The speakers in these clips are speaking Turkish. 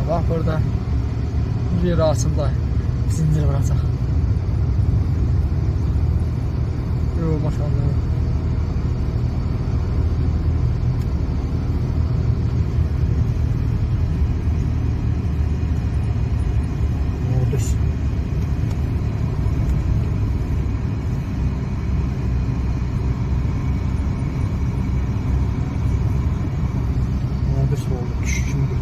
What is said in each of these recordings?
Bak burada bir altında zincir vuracaq. Yo maşallah. Ordus. Ordus oldu. Şimdi.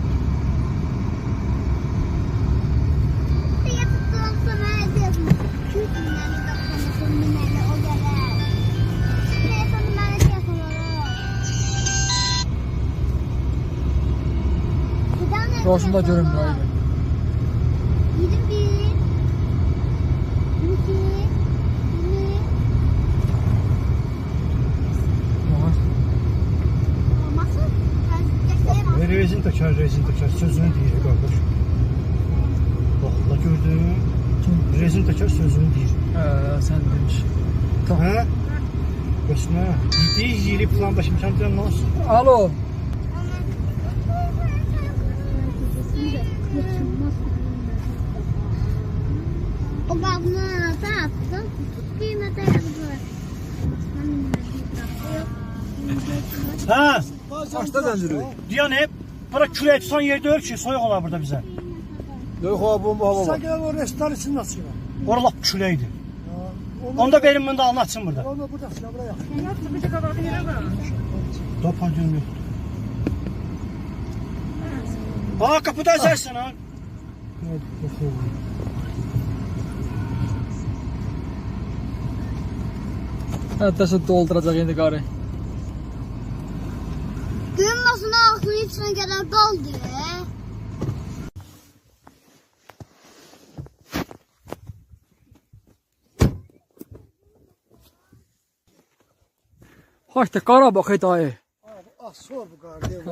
Roşunda görünmüyor aynı. 21 22 Rezin takar sözünü deyir kardeş. Bak la gördün. Rezin takar sözünü deyir. Sen demiş. Ha? Gösme. Gidiyi yeri plan başım çantıdan nasıl? Alo. O kabını attım. Kıymete yazdı. Ha? Kaçta zinciri? Diyan hep bırak küreği tutan yerde ölçüyor. Soyuk olar burada bize. Yok o bomba hava var. Sanki o restoran için nasıl ya? Oralap küleydi. Onda benim bunda anlatsın burada. Onu burada sıra buraya. Tapancam yok. Aa kapıda esersin ha. Taşı dolduracaq indi qarı. Duymasın ağzının içine kadar doldu ya. Haydi qara bax dayı. Asor bu kardeşim.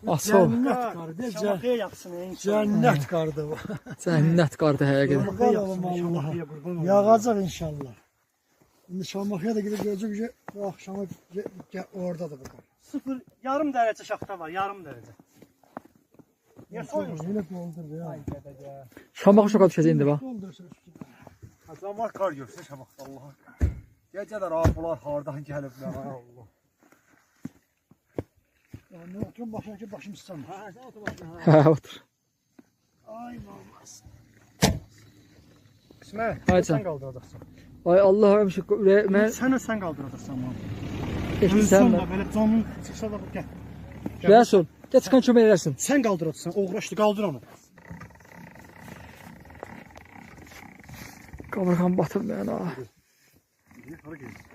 Asıl. Cennet kardeş. Şamakaya yapsın en Cennet kardeş. Cənnət qardı həqiqətən. Kurban olum Allah'a. Yağacak inşallah. Şimdi Şamakya da gidip görecek bu akşama orada da bakar. Sıfır yarım derece şahta var yarım derece. Niye soymuyorsun? Yine doldur ya. Şamaq şoka düşəcək indi bax. Doldursun. Zaman kar görsə şabaq Allah. Gecələr abilar hardan gəliblər Allah. Yani oturun bakın ki başım ıslanmır. Hə, otur. Ay mamaz. İsmail Haydi sen sen. kaldıracaksan. Ay Allah həmişə mən Sen kaldıracaksan bana. heç Sən sən. da böyle canın çıksa da gel. Rəsul, gəl çıxan kömək edərsən. Sen kaldıracaksan uğraştı kaldır onu. Qaburğam batır mənə. Hara gedir?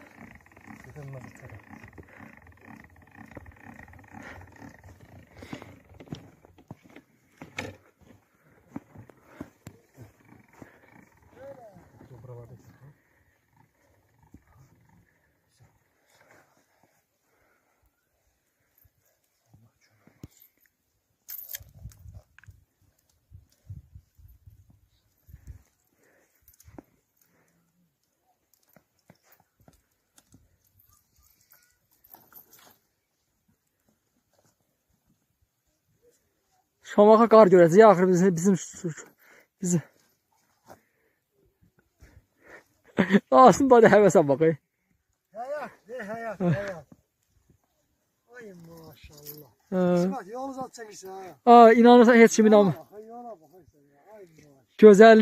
Şamağa qar görəcək axır bizim. Aslında da həvəsə bax. Hayat, ne hayat, hayat. Ay maşallah. Sıvat yolunuz atacaksın ha. Aa, inanırsan heç kim inanmır. Yola bak, ay maşallah. Gözəllik.